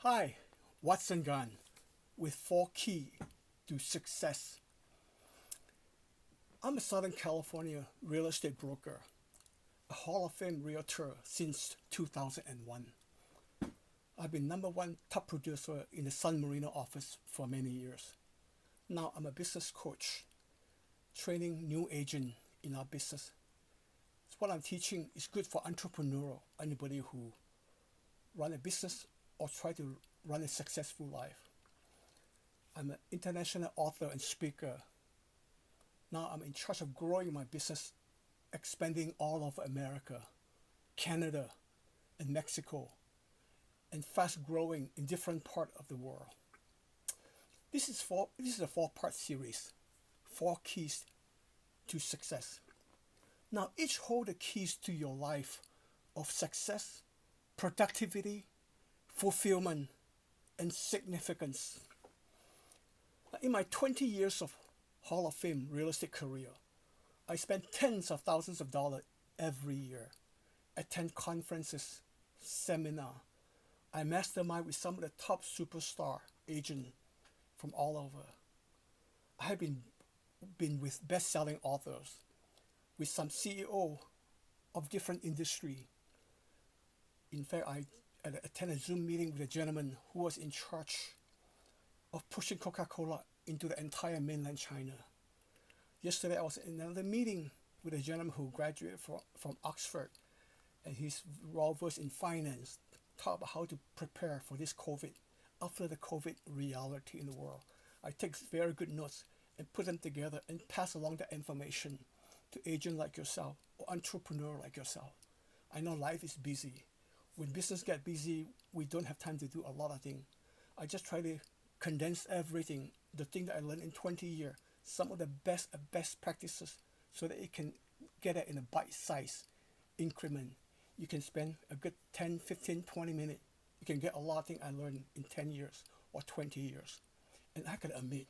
Hi, Watson Gunn with 4 Key to Success. I'm a Southern California real estate broker, a Hall of Fame realtor since 2001. I've been number one top producer in the Sun Marino office for many years. Now I'm a business coach, training new agents in our business. So what I'm teaching is good for entrepreneurial, anybody who run a business or try to run a successful life. I'm an international author and speaker. Now I'm in charge of growing my business, expanding all over America, Canada, and Mexico, and fast growing in different parts of the world. This is a four-part series, 4 Keys to Success. Now each hold the keys to your life of success, productivity, fulfillment, and significance. In my 20 years of Hall of Fame real estate career, I spend tens of thousands of dollars every year, attend conferences, seminar. I mastermind with some of the top superstar agents from all over. I have been with best-selling authors, with some CEO of different industry. In fact, I attended a Zoom meeting with a gentleman who was in charge of pushing Coca-Cola into the entire mainland China. Yesterday, I was in another meeting with a gentleman who graduated from Oxford, and he's well versed in finance, talk about how to prepare for this COVID, after the COVID reality in the world. I take very good notes and put them together and pass along that information to agents like yourself or entrepreneur like yourself. I know life is busy. When business get busy, we don't have time to do a lot of things. I just try to condense everything, the thing that I learned in 20 years, some of the best practices, so that you can get it in a bite-sized increment. You can spend a good 10, 15, 20 minutes. You can get a lot of things I learned in 10 years or 20 years. And I can admit,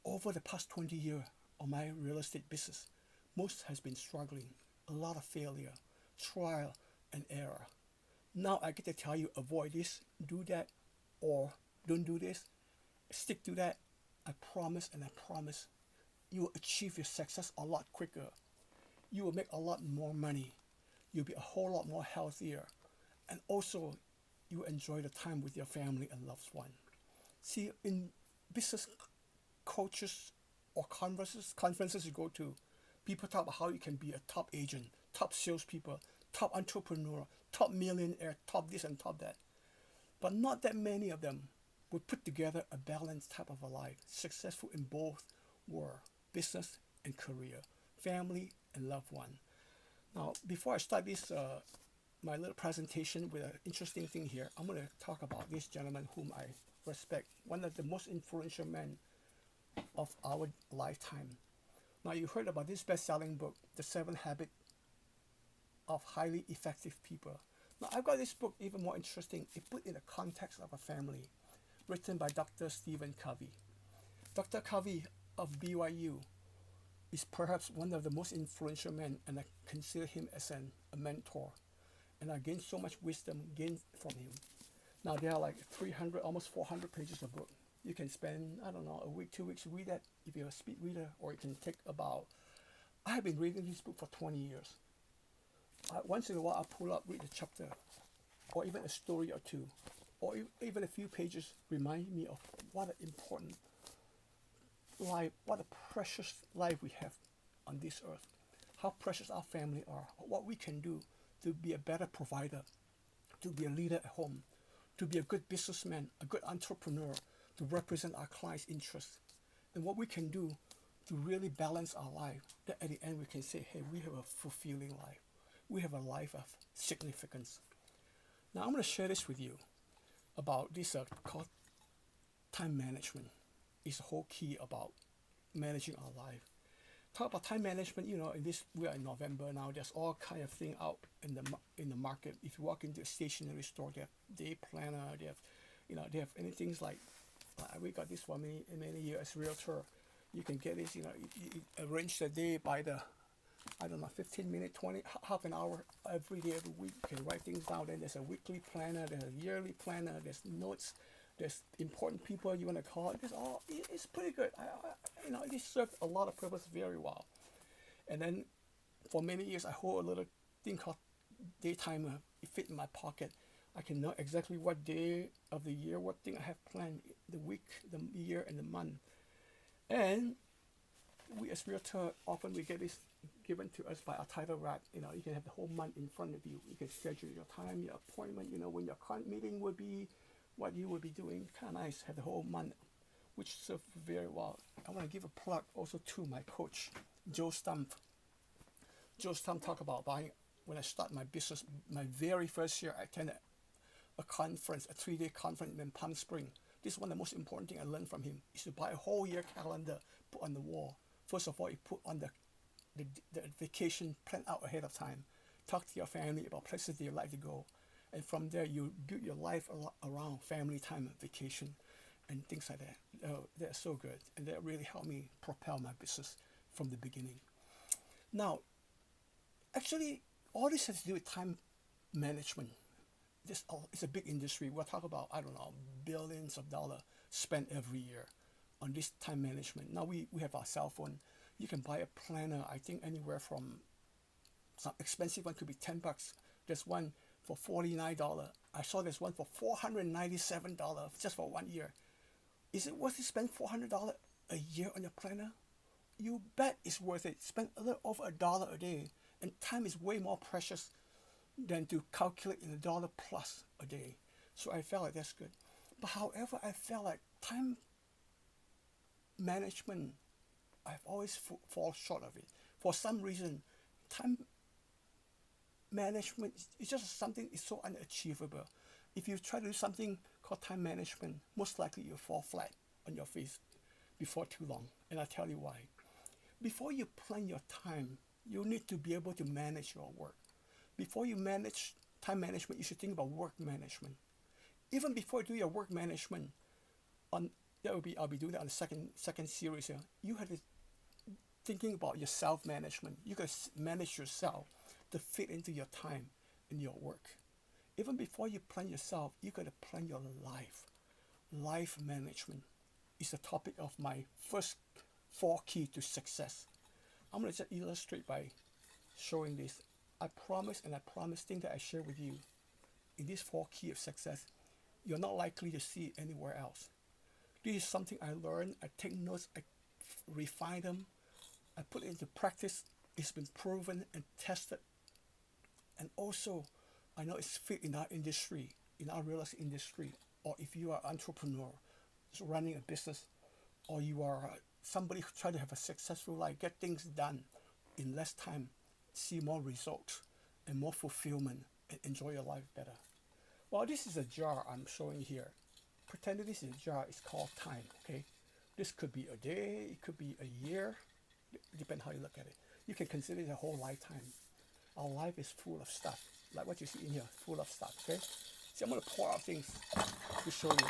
over the past 20 years of my real estate business, most has been struggling, a lot of failure, trial and error. Now I get to tell you, avoid this, do that, or don't do this, stick to that. I promise, you will achieve your success a lot quicker. You will make a lot more money. You'll be a whole lot more healthier. And also, you enjoy the time with your family and loved one. See, in business coaches or conferences you go to, people talk about how you can be a top agent, top salespeople, top entrepreneur, top millionaire, top this and top that. But not that many of them will put together a balanced type of a life, successful in both world, business and career, family and loved one. Now, before I start this, my little presentation with an interesting thing here, I'm going to talk about this gentleman whom I respect, one of the most influential men of our lifetime. Now, you heard about this best-selling book, The 7 Habits of Highly Effective People. Now, I've got this book even more interesting. It put in the context of a family, written by Dr. Stephen Covey. Dr. Covey of BYU is perhaps one of the most influential men, and I consider him as a mentor. And I gained so much wisdom gained from him. Now there are like 300, almost 400 pages of book. You can spend, I don't know, a week, 2 weeks to read that if you're a speed reader, or you can take about, I have been reading this book for 20 years. Once in a while, I pull up, read a chapter, or even a story or two, or even a few pages remind me of what an important life, what a precious life we have on this earth, how precious our family are, what we can do to be a better provider, to be a leader at home, to be a good businessman, a good entrepreneur, to represent our clients' interests, and what we can do to really balance our life, that at the end we can say, hey, we have a fulfilling life. We have a life of significance. Now I'm going to share this with you about this called time management. It's the whole key about managing our life. Talk about time management. In this, we are in November now. There's all kind of thing out in the market. If you walk into a stationery store, they have day planner. They have anything like we got this for many years as realtor. You can get this. You arrange the day by the I don't know, 15 minutes, 20, half an hour every day, every week. You can write things down. Then there's a weekly planner, there's a yearly planner, there's notes, there's important people you want to call. It's pretty good. It served a lot of purpose very well. And then for many years, I hold a little thing called day timer. It fit in my pocket. I can know exactly what day of the year, what thing I have planned, the week, the year, and the month. And we as realtor, often we get this given to us by our title rep. You can have the whole month in front of you. You can schedule your time, your appointment, when your client meeting will be, what you will be doing. Kind of nice, have the whole month, which served very well. I want to give a plug also to my coach, Joe Stump. Joe Stump talked about buying, when I started my business, my very first year, I attended a conference, a 3-day conference in Palm Springs. This is one of the most important things I learned from him, is to buy a whole year calendar, put on the wall. First of all, you put on the vacation plan out ahead of time. Talk to your family about places you like to go. And from there, you build your life around family time, vacation, and things like that. They're so good. And that really helped me propel my business from the beginning. Now, actually, all this has to do with time management. It's a big industry. We'll talk about, billions of dollars spent every year on this time management. Now we have our cell phone. You can buy a planner, I think anywhere from some expensive one could be $10. There's one for $49. I saw there's one for $497 just for 1 year. Is it worth to spend $400 a year on your planner? You bet it's worth it. Spend a little over $1 a day. And time is way more precious than to calculate in $1 plus a day. So I felt like that's good. But however, I felt like time management, I've always fall short of it. For some reason, time management is just something, it's so unachievable. If you try to do something called time management, most likely you'll fall flat on your face before too long. And I'll tell you why. Before you plan your time, you need to be able to manage your work. Before you manage time management, you should think about work management. Even before you do your work management, I'll be doing that on the second series here. You have to thinking about your self-management. You got to manage yourself to fit into your time and your work. Even before you plan yourself, you got to plan your life. Life management is the topic of my first 4 keys to success. I'm going to just illustrate by showing this. I promise things that I share with you in these 4 keys of success, you're not likely to see it anywhere else. This is something I learned. I take notes, I refine them, I put it into practice. It's been proven and tested. And also, I know it's fit in our industry, in our real estate industry, or if you are an entrepreneur running a business, or you are somebody who try to have a successful life, get things done in less time, see more results and more fulfillment, and enjoy your life better. Well, this is a jar I'm showing here. Pretend that this is a jar. It's called time, okay? This could be a day, it could be a year, depends how you look at it. You can consider it a whole lifetime. Our life is full of stuff, like what you see in here, full of stuff, okay? See, I'm going to pour out things to show you.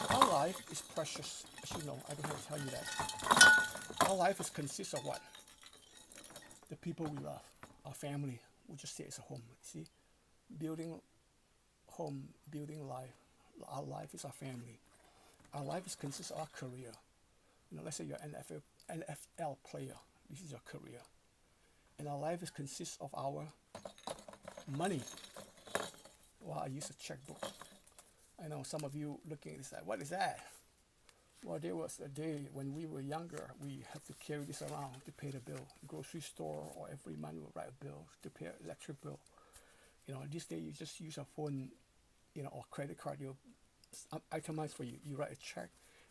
Our life is precious, as you know. I don't have to tell you that. Our life consists of what? The people we love, our family. We just say it's a home. See, building home, building life. Our life is our family. Our life consists of our career. Let's say you're an NFL player. This is your career. And our life consists of our money. Well, I use a checkbook. I know some of you looking at this like, what is that? Well, there was a day when we were younger, we had to carry this around to pay the bill. Grocery store, or every month we would write a bill to pay an electric bill. This day you just use a phone, or credit card. You itemize for you. You write a check,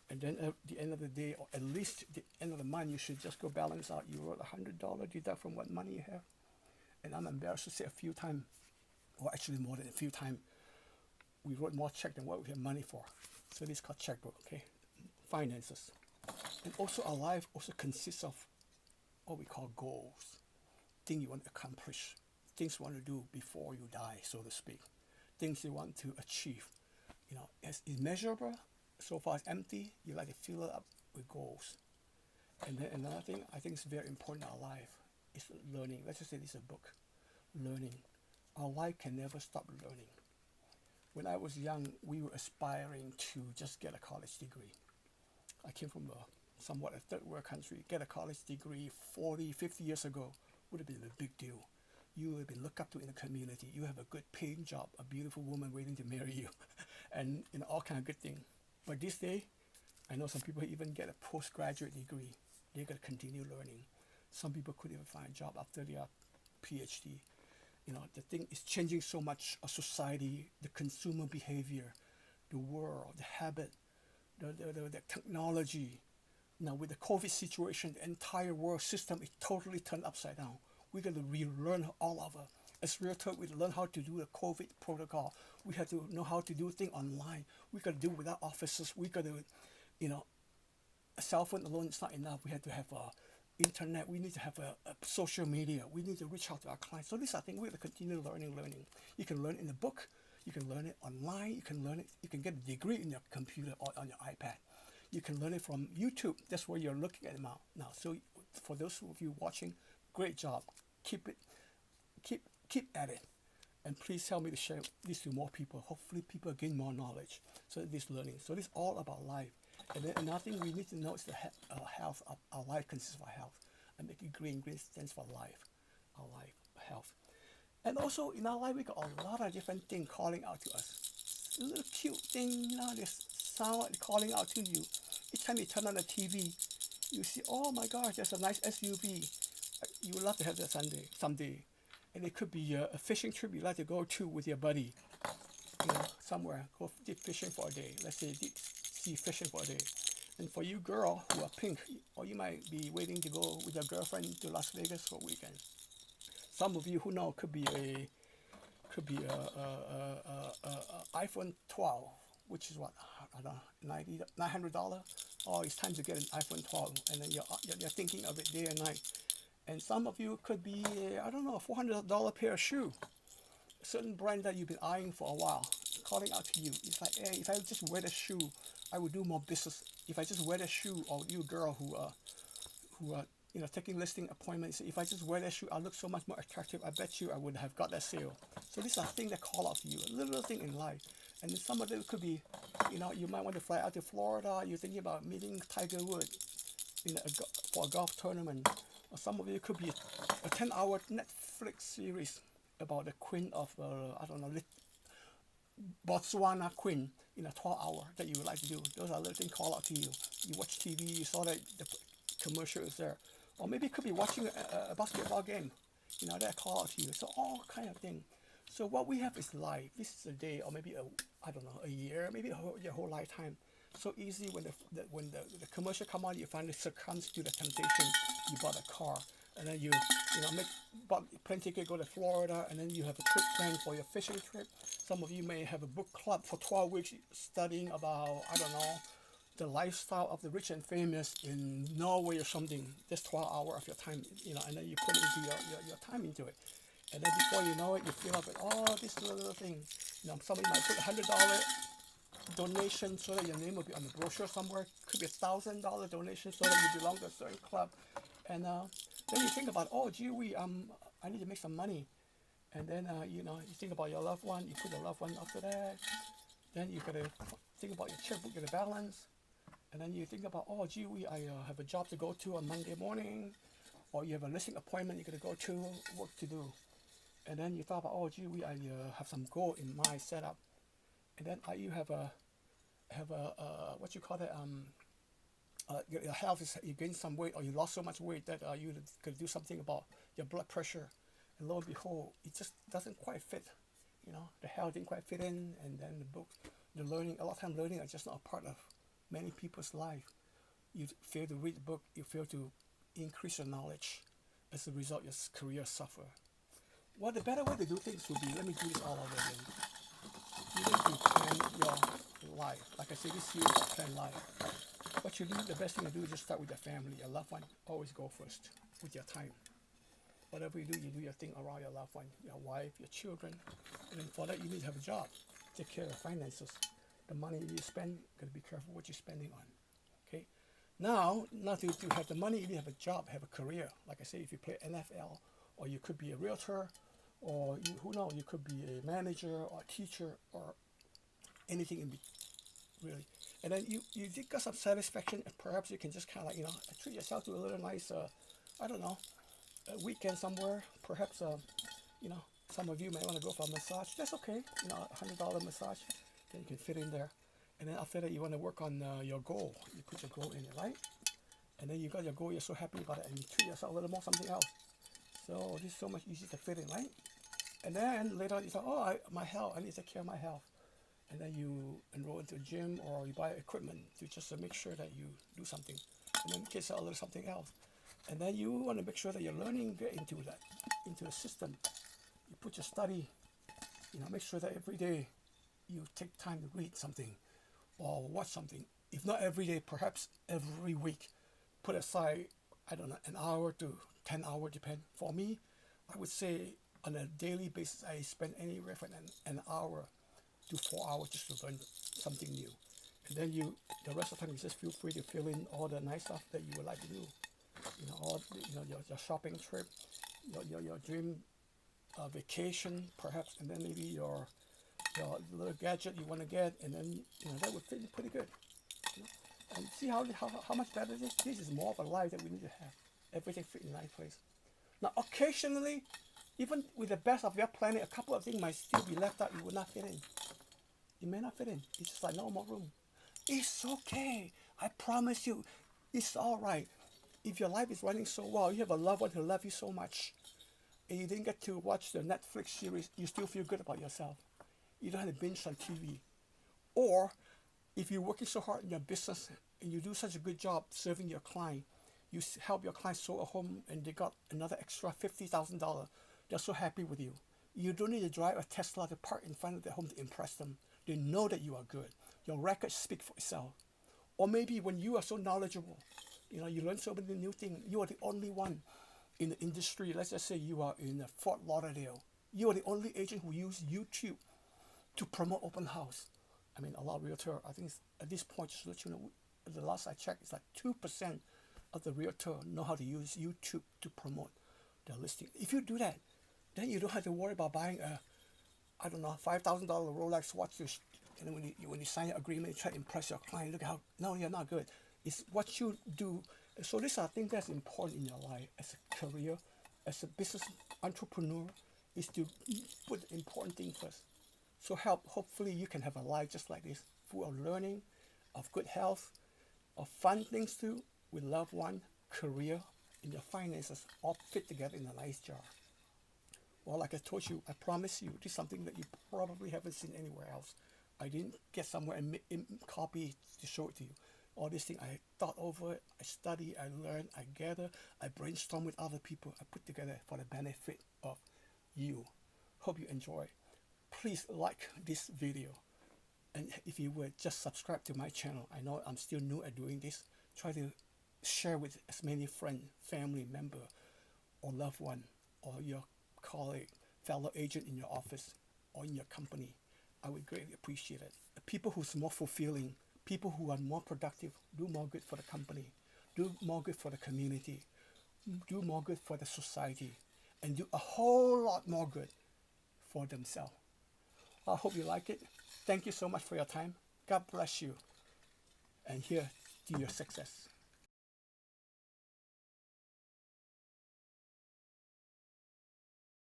and then at the end of the day, or at least the end of the month, you should just go balance out. You wrote $100 deduct from what money you have. And I'm embarrassed to say a few times, or actually more than a few times, we wrote more check than what we have money for. So this is called checkbook, okay? Finances. And also our life also consists of what we call goals. Things you want to accomplish. Things you want to do before you die, so to speak. Things you want to achieve. As it's measurable, so far it's empty, you like to fill it up with goals. And then another thing I think is very important in our life is learning. Let's just say this is a book. Learning. Our life can never stop learning. When I was young, we were aspiring to just get a college degree. I came from a somewhat a third world country. Get a college degree 40, 50 years ago would have been a big deal. You would have been looked up to in the community. You have a good paying job, a beautiful woman waiting to marry you, and all kind of good thing. But this day, I know some people even get a postgraduate degree. They got to continue learning. Some people could even find a job after their PhD. The thing is changing so much. Our society, the consumer behavior, the world, the habit, the technology. Now with the COVID situation, the entire world system is totally turned upside down. We got to relearn all of it. As realtor, we learn how to do the COVID protocol. We have to know how to do things online. We got to do without offices. We got to, a cell phone alone is not enough. We have to have internet. We need to have a social media. We need to reach out to our clients. So this, I think, we have to continue learning. You can learn in the book. You can learn it online. You can learn it. You can get a degree in your computer or on your iPad. You can learn it from YouTube. That's where you're looking at it now. So for those of you watching, great job. Keep at it. And please help me to share this to more people. Hopefully people gain more knowledge. So this learning. So this is all about life. And then another thing we need to know is the health. Our life consists of our health. I make it green. Green stands for life. Our life, health. And also in our life, we got a lot of different things calling out to us. A little cute thing, this sound calling out to you. Each time you turn on the TV, you see, oh my gosh, there's a nice SUV. You would love to have that someday. And it could be a fishing trip you'd like to go to with your buddy. Somewhere, go deep fishing for a day. Let's say deep sea fishing for a day. And for you girl who are pink, or you might be waiting to go with your girlfriend to Las Vegas for a weekend. Some of you who know could be a iPhone 12, which is what, I don't know, $900. Oh, it's time to get an iPhone 12, and then you're thinking of it day and night. And some of you could be, I don't know, a $400 pair of shoe. A certain brand that you've been eyeing for a while, calling out to you. It's like, hey, if I just wear the shoe, I would do more business. If I just wear the shoe, or you girl who are taking listing appointments, if I just wear that shoe, I'll look so much more attractive. I bet you I would have got that sale. So these are things that call out to you, a little thing in life. And then some of them could be, you might want to fly out to Florida. You're thinking about meeting Tiger Woods, for a golf tournament. Or some of it could be a 10-hour Netflix series about the queen of, Botswana queen in a 12-hour that you would like to do. Those are little things call out to you. You watch TV, you saw that the commercial is there. Or maybe it could be watching a basketball game, that call out to you. So all kind of thing. So what we have is life. This is a day, or maybe a year, maybe your whole lifetime. So easy when the commercial come on, you finally succumb to the temptation. You bought a car, and then you bought a plane ticket, go to Florida, and then you have a trip planned for your fishing trip. Some of you may have a book club for 12 weeks studying about, the lifestyle of the rich and famous in Norway or something. Just 12 hours of your time, and then you put into your time into it. And then before you know it, you feel like, this little thing. Somebody might put $100 donation so that your name will be on the brochure somewhere. Could be $1,000 donation so that you belong to a certain club. And then you think about, I need to make some money. And then you think about your loved one. You put your loved one after that. Then you gotta think about your checkbook, your balance. And then you think about, I have a job to go to on Monday morning, or you have a listing appointment you gotta go to, work to do. And then you thought about, I have some goal in mind set up. And then you have a what you call it, your health is, you gain some weight, or you lost so much weight that you could do something about your blood pressure. And lo and behold, it just doesn't quite fit. The health didn't quite fit in, and then the book, the learning, a lot of time learning are just not a part of many people's life. You fail to read the book, you fail to increase your knowledge. As a result, your career suffer. Well, the better way to do things would be, let me do this all over again. You need to plan your life. Like I said, this year is plan life. What you do, the best thing to do is just start with your family, your loved one. Always go first with your time. Whatever you do your thing around your loved one, your wife, your children. And then for that, you need to have a job. Take care of finances. The money you spend, you got to be careful what you're spending on. Okay? Now, not to have the money, if you have a job, have a career. Like I say, if you play NFL, or you could be a realtor, or who knows, you could be a manager or a teacher or anything in between, really. And then you did got some satisfaction, and perhaps you can just kind of, treat yourself to a little nice, I don't know, a weekend somewhere. Perhaps, you know, some of you may want to go for a massage. That's okay. $100 massage, then you can fit in there. And then after that, you want to work on your goal. You put your goal in it, right? And then you got your goal, you're so happy about it, and you treat yourself a little more something else. So this is so much easier to fit in, right? And then later on, you thought, oh, my health, I need to take care of my health. And then you enroll into a gym or you buy equipment to just to make sure that you do something. And then get a little something else. And then you want to make sure that you're learning, get into that, into the system. You put your study, make sure that every day you take time to read something or watch something. If not every day, perhaps every week. Put aside, I don't know, an hour to 10 hours, depend. For me, I would say on a daily basis, I spend anywhere from an hour to 4 hours just to learn something new. And then the rest of the time, you just feel free to fill in all the nice stuff that you would like to do. Your shopping trip, your dream vacation, perhaps, and then maybe your little gadget you want to get, and then that would fit in pretty good. And see how much better this is. This is more of a life that we need to have. Everything fit in a nice place. Now, occasionally, even with the best of your planning, a couple of things might still be left out. You will not fit in. You may not fit in. It's just like no more room. It's okay. I promise you, it's all right. If your life is running so well, you have a loved one who loves you so much, and you didn't get to watch the Netflix series, you still feel good about yourself. You don't have to binge on TV. Or if you're working so hard in your business and you do such a good job serving your client, you help your client sold a home and they got another extra $50,000. They're so happy with you. You don't need to drive a Tesla to park in front of their home to impress them. They know that you are good. Your records speak for itself. Or maybe when you are so knowledgeable, you learn so many new things. You are the only one in the industry. Let's just say you are in Fort Lauderdale. You are the only agent who uses YouTube to promote open house. I mean, a lot of realtor, I think at this point, just to let you know, the last I checked, it's like 2% of the realtor know how to use YouTube to promote their listing. If you do that, then you don't have to worry about buying a, I don't know, $5,000 Rolex watch. And then when you sign an agreement, you try to impress your client. Look how, no, you're not good. It's what you do. So these are things that's important in your life as a career, as a business entrepreneur, is to put the important thing first. So hopefully you can have a life just like this, full of learning, of good health, of fun things too, with loved one, career, and your finances all fit together in a nice jar. Well, like I told you, I promise you, this is something that you probably haven't seen anywhere else. I didn't get somewhere and copy to show it to you. All these things, I thought over it, I study, I learn, I gather, I brainstorm with other people, I put together for the benefit of you. Hope you enjoy. Please like this video. And if you would, just subscribe to my channel. I know I'm still new at doing this. Try to share with as many friends, family member, or loved one, or your colleague, fellow agent in your office, or in your company. I would greatly appreciate it. People who's more fulfilling, people who are more productive, do more good for the company, do more good for the community, do more good for the society, and do a whole lot more good for themselves. I hope you like it. Thank you so much for your time. God bless you. And here to your success.